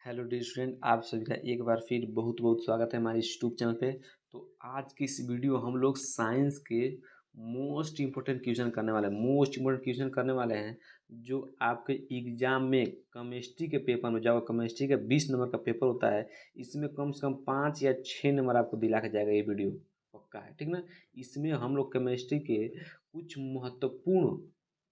Hello dear student, आप सभी का एक बार फिर बहुत बहुत स्वागत है हमारे यूट्यूब चैनल पे। तो आज की इस वीडियो हम लोग साइंस के मोस्ट इम्पोर्टेंट क्वेश्चन करने वाले हैं जो आपके एग्जाम में केमिस्ट्री के पेपर में, जब केमिस्ट्री का 20 नंबर का पेपर होता है, इसमें कम से कम 5 या 6 नंबर आपको दिला के जाएगा। ये वीडियो पक्का है, ठीक ना। इसमें हम लोग केमिस्ट्री के कुछ महत्वपूर्ण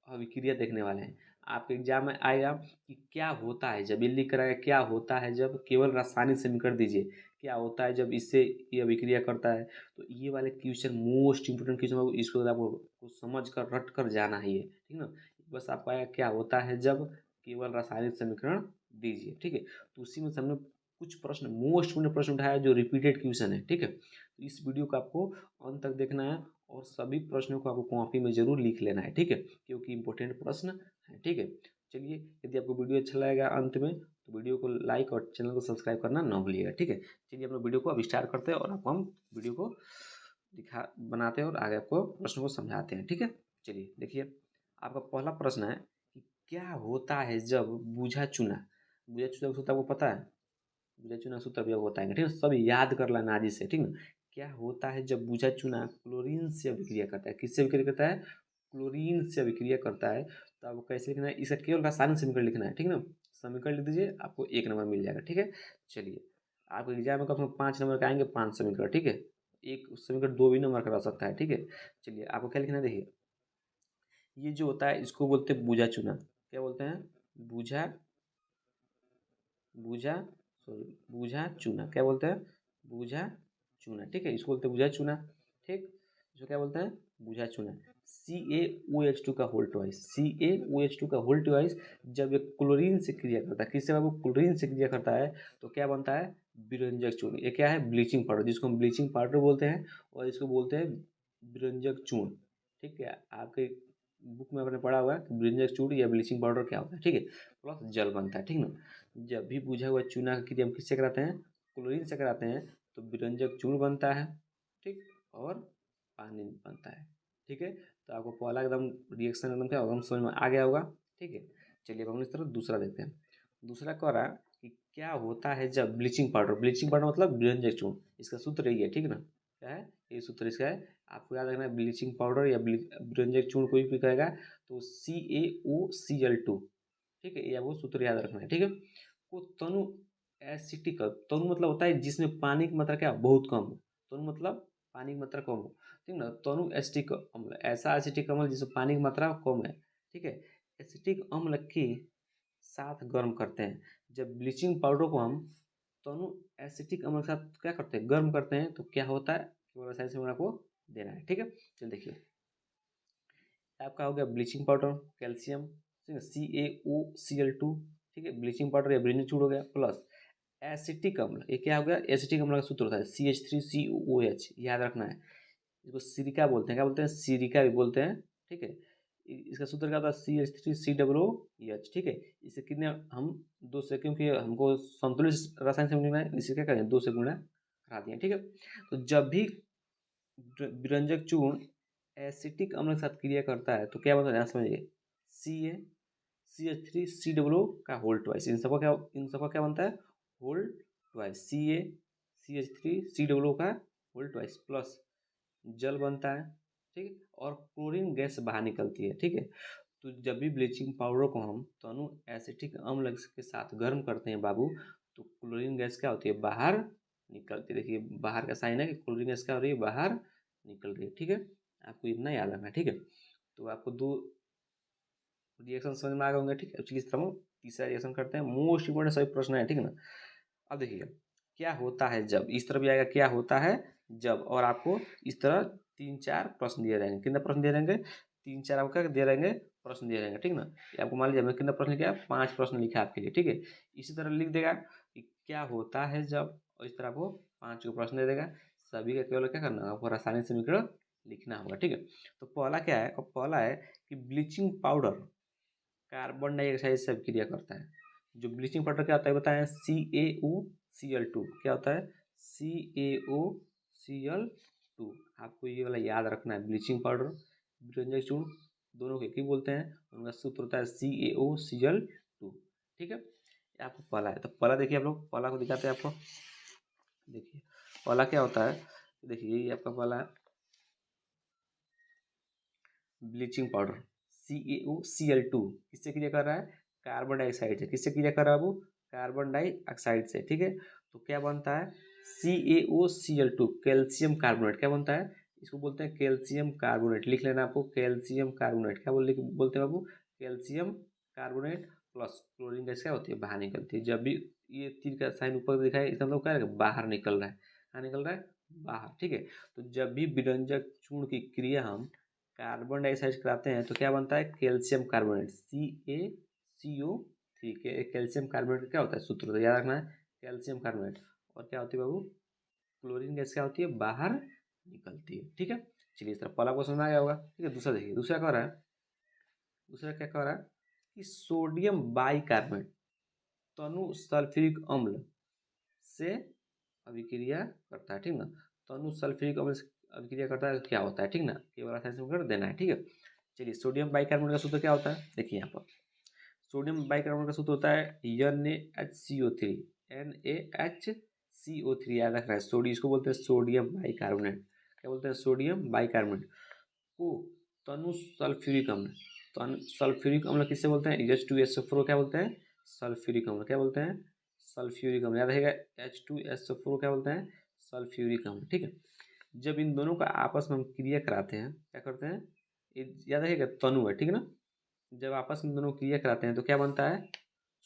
अभिक्रिया देखने वाले हैं। आपके एग्जाम में आएगा कि क्या होता है जब, ये लिख कर आएगा क्या होता है जब केवल रासायनिक समीकरण दीजिए, क्या होता है जब इससे ये अभिक्रिया करता है। तो ये वाले क्वेश्चन मोस्ट इंपोर्टेंट क्वेश्चन, इसको आपको को समझ कर रट कर जाना ही है, ठीक ना। बस आपको आएगा क्या होता है जब केवल रासायनिक समीकरण दीजिए, ठीक है। तो उसी में से हमने कुछ प्रश्न, मोस्ट इंपोर्टेंट प्रश्न उठाया जो रिपीटेड क्वेश्चन है, ठीक है। तो इस वीडियो को आपको अंत तक देखना है और सभी प्रश्नों को आपको कॉपी में जरूर लिख लेना है, ठीक है, क्योंकि इंपॉर्टेंट प्रश्न है, ठीक है। चलिए, यदि आपको वीडियो अच्छा लगेगा अंत में तो वीडियो को लाइक और चैनल को सब्सक्राइब करना ना भूलिएगा, ठीक है। चलिए अपना वीडियो को अब स्टार्ट करते हैं और आपको हम वीडियो को दिखा बनाते हैं और आगे आपको प्रश्न को समझाते हैं, ठीक है। चलिए देखिए, आपका पहला प्रश्न है कि क्या होता है जब बूझा चूना, बूझा चूना का सूत्र आपको पता है, बूझा चूना सूत्र भी आपको बताएंगे, ठीक है। सब याद कर लेना आज से, ठीक ना। क्या होता है जब बूझा चूना क्लोरीन से अभिक्रिया करता है, किससे अभिक्रिया करता है, क्लोरीन से अभिक्रिया करता है। तो आपको कैसे लिखना है, इसका केवल रासायनिक समीकरण लिखना है, ठीक ना। समीकरण लिख दीजिए, आपको 1 नंबर मिल जाएगा, ठीक है। चलिए, आपको एग्जाम में कम से कम 5 नंबर का आएंगे, 5 समीकरण, ठीक है। एक समीकरण 2 भी नंबर का रह सकता है, ठीक है। चलिए आपको क्या लिखना है, देखिए ये जो होता है इसको बोलते हैं बूझा चूना। क्या बोलते हैं, बूझा, बूझा, सॉरी, बूझा चूना। क्या बोलते हैं, बूझा चूना, ठीक है। इसको बोलते हैं बूझा चूना, ठीक। इसको क्या बोलते हैं, बूझा चूना। CaOH2 का होल ट्वाइस, CaOH2 का होल ट्वाइस जब ये क्लोरीन से क्रिया करता है, किससे बाबू, क्लोरीन से क्रिया करता है, तो क्या बनता है, विरंजक चूर्ण। ये क्या है, ब्लीचिंग पाउडर, जिसको हम ब्लीचिंग पाउडर बोलते हैं और इसको बोलते हैं विरंजक चूर्ण, ठीक है। आपके बुक में आपने पढ़ा हुआ है कि विरंजक चूर्ण या ब्लीचिंग पाउडर क्या होता है, ठीक है। प्लस जल बनता है, ठीक ना। जब भी बुझा हुआ चूना की क्रिया हम किससे कराते हैं, क्लोरीन से कराते हैं, तो विरंजक चूर्ण बनता है, ठीक, और पानी बनता है, ठीक है। तो आपको पहला एकदम रिएक्शन एकदम क्या होगा, हम समझ में आ गया होगा, ठीक है। चलिए अब हम इस तरह दूसरा देखते हैं। दूसरा कह रहा है कि क्या होता है जब ब्लीचिंग पाउडर, ब्लीचिंग पाउडर मतलब विरंजक चूर्ण, इसका सूत्र यही है, ठीक ना। क्या है, ये सूत्र इसका है, आपको याद रखना है। ब्लीचिंग पाउडर या विरंजक चूर्ण कोई भी कहेगा तो CaOCl2, ठीक है, ये आपको सूत्र याद रखना है, ठीक है। वो तनु एसिटिक, तनु मतलब होता है जिसमें पानी की मात्रा क्या बहुत कम हो, तनु मतलब पानी की मात्रा कम हो, ठीक ना। तनु एसिटिक अम्ल, ऐसा एसिटिक अम्ल जिसमें पानी की मात्रा कम है, ठीक है। एसिटिक अम्ल के साथ गर्म करते हैं। जब ब्लीचिंग पाउडर को हम तनु एसिटिक अम्ल के साथ क्या करते हैं, गर्म करते हैं, तो क्या होता है, केवल रसायन से को देना है, ठीक है। चलिए देखिए, आपका हो गया ब्लीचिंग पाउडर, कैल्शियम, ठीक है, CaOCl2, ठीक है, ब्लीचिंग पाउडर या ब्लीचिंग चूड़ हो गया, प्लस एसिटिक अम्ल, ये क्या हो गया, एसिटिक अम्ल का सूत्र होता है CH3COOH, याद रखना है। इसको सिरिका बोलते हैं, क्या बोलते हैं, सिरिका भी बोलते हैं, ठीक है। इसका सूत्र क्या होता है, CH3COOH, ठीक है। इसे कितने हम दो से, क्योंकि हमको संतुलित रसायन से मिलना है, इसे क्या करें, 2 से गुणा करा दिए, ठीक है। तो जब भी विरंजक चूर्ण एसिटिक अम्ल के साथ क्रिया करता है तो क्या बनता है, ध्यान समझिए, CaCH3COO का होल ट्वाइस, इन सबका क्या बनता है, होल ट्वाइस, CaCH3COO का होल ट्वाइस, प्लस जल बनता है, ठीक है, और क्लोरीन गैस बाहर निकलती है, ठीक है। तो जब भी ब्लीचिंग पाउडर को हम तनु एसिटिक अम्ल के साथ गर्म करते हैं बाबू, तो क्लोरीन गैस क्या होती है, बाहर निकलती है। देखिए बाहर का साइन है कि क्लोरीन गैस क्या हो रही है, बाहर निकल रही है, ठीक है। आपको इतना याद रखना है, ठीक है। तो आपको दो रिएक्शन समझ में आ गए होंगे, ठीक है। चलिए इस तरह तीसरा रिएक्शन करते हैं, मोस्ट इंपोर्टेंट सभी प्रश्न है, ठीक है ना। अब देखिए क्या होता है जब, इस तरह भी आएगा क्या होता है जब, और आपको इस तरह 3-4 प्रश्न दिए रहेंगे। कितने प्रश्न दिए रहेंगे, 3-4 आपको क्या दिए रहेंगे, प्रश्न दिए रहेंगे, ठीक ना। ये आपको मान लीजिए मैंने कितना प्रश्न लिखा है, 5 प्रश्न लिखा है आपके लिए, ठीक है। इसी तरह लिख देगा कि क्या होता है जब, और इस तरह आपको 5 को प्रश्न दे देगा। सभी का केवल क्या करना है, आपको रासायनिक समीकरण लिखना होगा, ठीक है। तो पहला क्या है, पहला है कि ब्लीचिंग पाउडर कार्बन डाइऑक्साइड से अभिक्रिया करता है। जो ब्लीचिंग पाउडर क्या होता है बताएं, CaOCl2, क्या होता है, CaOCl2। आपको ये वाला याद रखना है, ब्लीचिंग पाउडर, विरंजक चूर्ण, दोनों को एक ही बोलते हैं, उनका सूत्र होता है CaOCl2, ठीक है। ये आपको पहला है। तो पहला देखिए, आप लोग पहला को दिखाते हैं आपको। देखिए पहला क्या होता है, देखिए ये आपका पहला है ब्लीचिंग पाउडर CaOCl2 किससे क्रिया कर रहा है, कार्बन डाइऑक्साइड से। किससे क्रिया कर रहा है वो, कार्बन डाइऑक्साइड से, ठीक है। तो क्या बनता है CaOCl2 कैल्शियम कार्बोनेट। क्या बनता है, इसको बोलते हैं कैल्शियम कार्बोनेट। लिख लेना आपको, कैल्शियम कार्बोनेट। क्या बोलते हैं बाबू, calcium carbonate plus chlorine gas क्या होती है, बाहर निकलती है। जब भी ये तीर का साइन ऊपर दिखा है, इसका मतलब क्या है, बाहर निकल रहा है। कहाँ निकल रहा है, बाहर, ठीक है। तो जब भी विरंजक चूर्ण की क्रिया हम कार्बन डाइऑक्साइड कराते हैं तो क्या बनता है, कैल्शियम कार्बोनेट CaCO3 के। कैल्शियम कार्बोनेट क्या होता है, सूत्र तो याद रखना है, कैल्शियम कार्बोनेट। और क्या होती है बाबू, क्लोरीन गैस क्या होती है, बाहर निकलती है, ठीक है। चलिए इस तरह पहला क्वेश्चन समझ आ गया होगा, ठीक है। दूसरा देखिए, दूसरा क्या हो रहा है, दूसरा क्या कह रहा है कि सोडियम बाइकार्बोनेट तनु सल्फ्यूरिक अम्ल से अभिक्रिया करता है, ठीक ना। तनु सल्फ्यूरिक अम्ल से अभिक्रिया करता है तो क्या होता है, ठीक ना। केवल आसानी से कर देना है, ठीक है। चलिए सोडियम बाइकार्बोनेट का सूत्र क्या होता है, देखिए यहाँ पर सोडियम बाइकार्बोनेट का सूत्र होता है NaHCO3। NaHCO3 याद रखना है। सोडियम इसको बोलते हैं सोडियम बाइकार्बोनेट। क्या बोलते हैं, सोडियम बाइकार्बोनेट को तनु सल्फ्यूरिक अम्ल। तनु सल्फ्यूरिक अम्ल किससे बोलते हैं, H2SO4 क्या बोलते हैं, सल्फ्यूरिक अम्ल। क्या बोलते हैं, सल्फ्यूरिक अम्ल। याद रहेगा H2SO4 क्या बोलते हैं, सल्फ्यूरिक अम्ल, ठीक है। जब इन दोनों का आपस में हम क्रिया कराते हैं, क्या करते हैं, याद रहेगा तनु है, ठीक है ना। जब आपस में दोनों क्रिया कराते हैं तो क्या बनता है,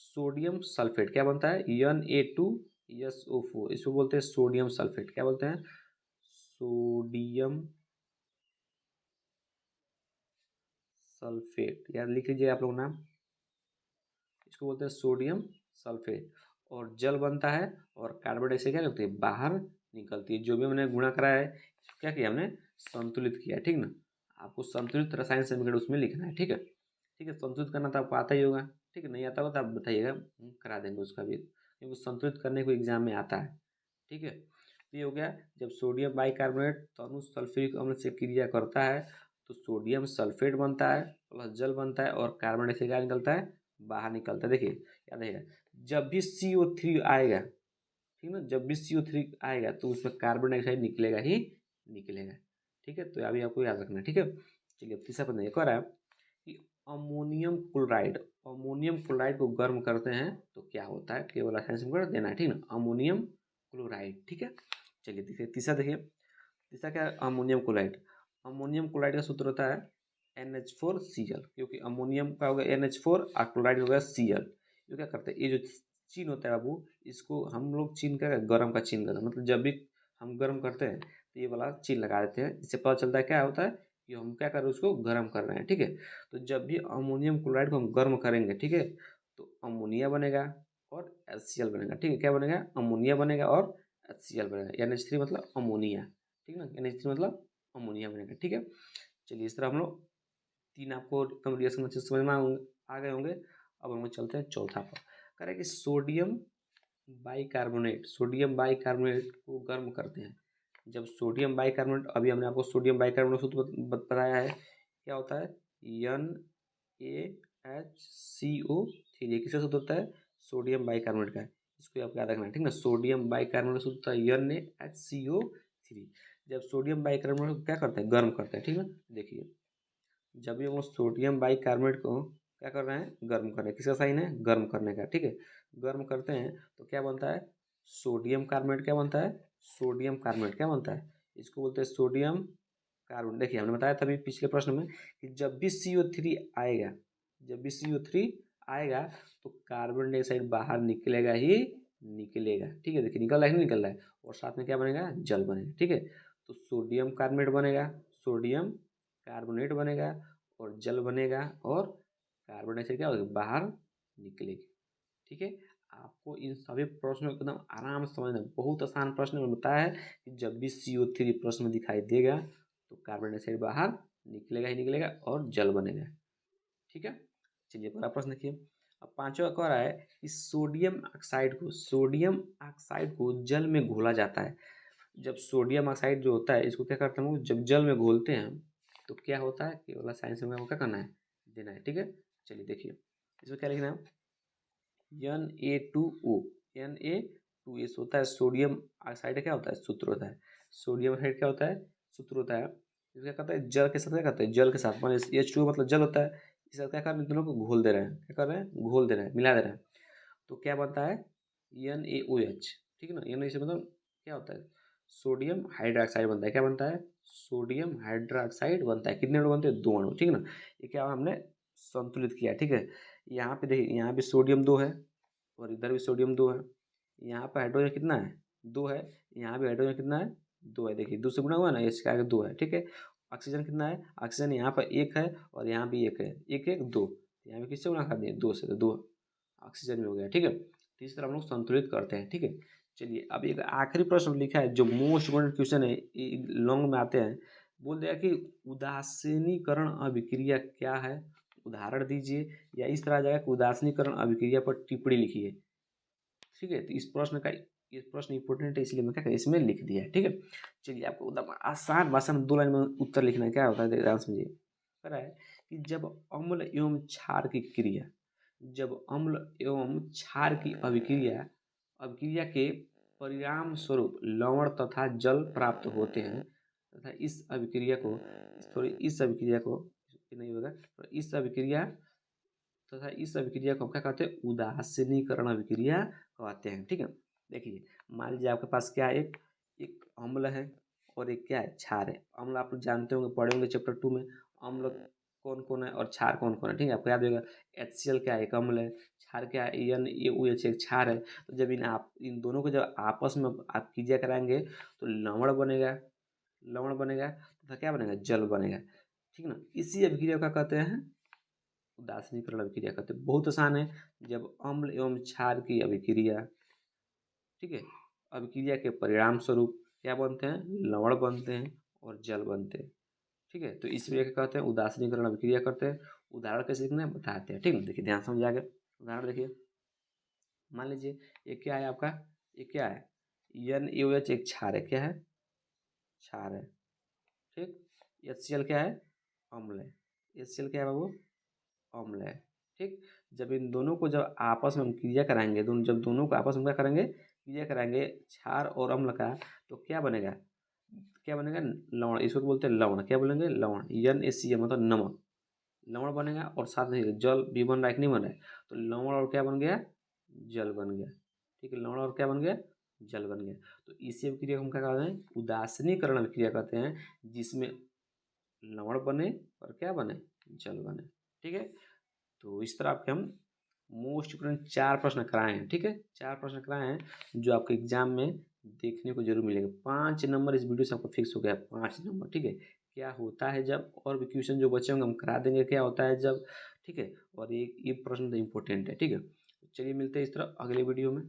सोडियम सल्फेट। क्या बनता है, Na2SO4। इसको बोलते हैं सोडियम सल्फेट। क्या बोलते हैं, सोडियम सल्फेट। याद लिख लीजिए आप लोग नाम, इसको बोलते हैं सोडियम सल्फेट। और जल बनता है और कार्बन डाइऑक्साइड क्या करती है, बाहर निकलती है। जो भी हमने गुणा करा है, क्या किया हमने, संतुलित किया, ठीक ना। आपको संतुलित रसायन समीकरण उसमें लिखना है, ठीक है। ठीक है, संतुलित करना तो आपको आता ही होगा, ठीक है। नहीं आता होगा तो आप बताइएगा, करा देंगे उसका भी, क्योंकि संतुलित करने को एग्जाम में आता है, ठीक है। तो ये हो गया, जब सोडियम बाइकार्बोनेट तनु सल्फ्यूरिक अम्ल से क्रिया करता है तो सोडियम सल्फेट बनता है प्लस जल बनता है और कार्बन डाइऑक्साइड क्या निकलता है, बाहर निकलता है। देखिए याद रहेगा, जब भी CO3 आएगा, ठीक ना, जब भी CO3 आएगा तो उसमें कार्बन डाइऑक्साइड निकलेगा ही निकलेगा, ठीक है। तो अभी आपको याद रखना है, ठीक है। चलिए अब तीसरा प्रश्न एक और है कि अमोनियम क्लोराइड को गर्म करते हैं तो क्या होता है, केवल रसायन समीकरण देना है, ठीक ना। अमोनियम क्लोराइड, ठीक है। चलिए देखिए तीसरा, देखिए तीसरा क्या है, अमोनियम क्लोराइड। अमोनियम क्लोराइड का सूत्र होता है NH4Cl, क्योंकि अमोनियम का होगा NH4 और क्लोराइड होगा Cl। ये क्या करते हैं, ये जो चिन्ह होता है बाबू, इसको हम लोग चिन्ह क्या, गर्म का चिन्ह करते हैं। मतलब जब भी हम गर्म करते हैं तो ये वाला चिन्ह लगा देते हैं, इससे पता चलता है क्या होता है कि हम क्या कर रहे हैं, उसको गर्म कर रहे हैं, ठीक है। तो जब भी अमोनियम क्लोराइड को हम गर्म करेंगे, ठीक है, तो अमोनिया बनेगा और HCl बनेगा, ठीक है। क्या बनेगा, अमोनिया बनेगा और HCl बनेगा। NH3 मतलब अमोनिया, ठीक है ना। NH3 मतलब अमोनिया बनेगा, ठीक है। चलिए इस तरह हम लोग तीन आपको एकदम रिएक्शन अच्छे से समझ में आ गए होंगे। अब हम लोग चलते हैं चौथा पर। कह रहे हैं कि सोडियम बाइकार्बोनेट को गर्म करते हैं। जब सोडियम बाइकार्बोनेट, अभी हमने आपको सोडियम बाइकार्बोनेट सूत्र बताया है, क्या होता है, NaHCO3। किसका सूत्र होता है, सोडियम बाइकार्बोनेट का। इसको आप याद रखना है, ठीक ना। सोडियम बाइकार्बोनेट सूत्र होता है NaHCO3। जब सोडियम बाइकार्बोनेट को क्या करते हैं, गर्म करते हैं, ठीक ना। देखिए जब भी हम लोग सोडियम बाइकार्बोनेट को क्या कर रहे हैं, गर्म कर रहे हैं, किसका साइन है, गर्म करने का, ठीक है। गर्म करते हैं तो क्या बनता है, सोडियम कार्बोनेट। क्या बनता है, सोडियम कार्बोनेट। क्या बनता है, इसको बोलते हैं सोडियम कार्बोनेट। देखिए हमने बताया था अभी पिछले प्रश्न में कि जब भी CO3 आएगा, जब भी CO3 आएगा तो कार्बन डाइऑक्साइड बाहर निकलेगा ही निकलेगा, ठीक है। देखिए निकल रहा है, नहीं निकल रहा है, और साथ में क्या बनेगा, जल बनेगा, ठीक है। तो सोडियम कार्बोनेट बनेगा, सोडियम कार्बोनेट बनेगा और जल बनेगा और कार्बन डाइऑक्साइड क्या होगा, बाहर निकलेगी, ठीक है। आपको इन सभी प्रश्नों को एकदम आराम से समझना, बहुत आसान प्रश्न में बताया है कि जब भी CO3 प्रश्न में दिखाई देगा तो कार्बन डाइऑक्साइड बाहर निकलेगा ही निकलेगा और जल बनेगा, ठीक है। चलिए अगला प्रश्न देखिए। अब पांचवा कह रहा है कि सोडियम ऑक्साइड को जल में घोला जाता है। जब सोडियम ऑक्साइड जो होता है, इसको क्या करते हैं, जब जल में घोलते हैं तो क्या होता है, केवल साइंस में आपको क्या करना है, देना है, ठीक है। चलिए देखिए इसमें क्या लिखना है, Na2O, Na2S होता है सोडियम ऑक्साइड, क्या होता है सूत्र होता है, सोडियम ऑक्साइड क्या होता है सूत्र होता है। इसका कहता है जल के साथ, क्या कहते हैं जल के साथ, मान H2O मतलब जल होता है, इसका क्या कर रहे हैं दोनों को घोल दे रहे हैं, क्या कर रहे हैं घोल दे रहे हैं, मिला दे रहे हैं, तो क्या बनता है NaOH, ठीक है ना। NaOH मतलब क्या होता है सोडियम हाइड्रोक्साइड बनता है, क्या बनता है सोडियम हाइड्रोक्साइड बनता है। कितने अणु बनते हैं दो अणु, ठीक है ना। ये क्या हमने संतुलित किया, ठीक है। यहाँ पे देखिए यहाँ भी सोडियम 2 है और इधर भी सोडियम 2 है, यहाँ पर हाइड्रोजन कितना है 2 है, यहाँ भी हाइड्रोजन कितना है 2 है, देखिए 2 से गुणा हुआ ना, इसके आगे 2 है, ठीक है। ऑक्सीजन कितना है, ऑक्सीजन यहाँ पर 1 है और यहाँ भी 1 है, 1 1 2, यहाँ भी किससे गुणा कर दिए 2 से, तो 2 ऑक्सीजन में हो गया, ठीक है। तो इस तरह हम लोग संतुलित करते हैं, ठीक है। चलिए अब एक आखिरी प्रश्न लिखा है जो मोस्ट इम्पोर्टेंट क्वेश्चन है, लॉन्ग में आते हैं। बोल दिया कि उदासीनीकरण अभिक्रिया क्या है, उदाहरण दीजिए, या इस तरह आ जाएगा कि उदासीनीकरण अभिक्रिया पर टिप्पणी लिखिए, ठीक है। तो इस प्रश्न इंपॉर्टेंट है इसलिए मैं क्या इसमें लिख दिया है, ठीक है। चलिए आपको एकदम आसान भाषा में 2 लाइन में उत्तर लिखना है, क्या होता है ध्यान समझिए। कह रहा है कि जब अम्ल एवं क्षार की क्रिया, जब अम्ल एवं क्षार की अभिक्रिया अभिक्रिया के परिणाम स्वरूप लवण तथा जल प्राप्त होते हैं तथा इस अभिक्रिया को नहीं होगा, तो इस अभिक्रिया को हम क्या कहते हैं उदासीनीकरण अभिक्रिया कहते हैं, ठीक है। देखिए मान लीजिए आपके पास क्या है, एक अम्ल है और एक क्या है क्षार है। अम्ल आप लोग जानते होंगे, पढ़े होंगे चैप्टर 2 में, अम्ल कौन कौन है और क्षार कौन कौन है, ठीक है। आपको याद होगा HCl क्या है एक अम्ल है, क्षार क्या है NaOH एक क्षार है। तो जब इन दोनों को जब आपस में आप क्रिया कराएंगे तो लवण बनेगा, लवण बनेगा तथा क्या बनेगा जल बनेगा, ठीक है ना। इसी अभिक्रिया का कहते हैं उदासीनीकरण अभिक्रिया कहते हैं। बहुत आसान है, जब अम्ल एवं क्षार की अभिक्रिया, ठीक है, अभिक्रिया के परिणाम स्वरूप क्या बनते हैं लवण बनते हैं और जल बनते हैं, ठीक है। तो इस क्रिया को कहते हैं उदासीनीकरण अभिक्रिया करते हैं। उदाहरण कैसे लिखना है बताते हैं, ठीक है। देखिए ध्यान समझ आगे, उदाहरण देखिए, मान लीजिए ये क्या है आपका, ये क्या है NaOH एक क्षार है, क्या है क्षार है, ठीक। HCl क्या है अम्ल है, HCl क्या है बाबू अम्ल है, ठीक। जब इन दोनों को जब आपस में हम क्रिया कराएंगे, जब दोनों को आपस में क्या करेंगे क्रिया कराएंगे क्षार और अम्ल का, तो क्या बनेगा, क्या बनेगा लवण, इसको बोलते हैं लवण, क्या बोलेंगे लवण, NaCl मतलब नमक, लवण बनेगा। और साथ में जल भी बन रहा है कि नहीं बन रहा है, तो लवण और क्या बन गया जल बन गया, ठीक है। लवण और क्या बन गया जल बन गया। तो इसी अभिक्रिया को हम क्या कहते हैं उदासीनीकरण अभिक्रिया कहते हैं, जिसमें लवण बने और क्या बने जल बने, ठीक है। तो इस तरह आपके हम मोस्ट इम्पोर्टेंट 4 प्रश्न कराए हैं, ठीक है। 4 प्रश्न कराए हैं जो आपके एग्जाम में देखने को जरूर मिलेगा। 5 नंबर इस वीडियो से आपको फिक्स हो गया, 5 नंबर, ठीक है। क्या होता है जब, और भी क्वेश्चन जो बचे होंगे हम करा देंगे क्या होता है जब, ठीक है। और ये प्रश्न तो इम्पोर्टेंट है, ठीक है। चलिए मिलते हैं इस तरह अगले वीडियो में।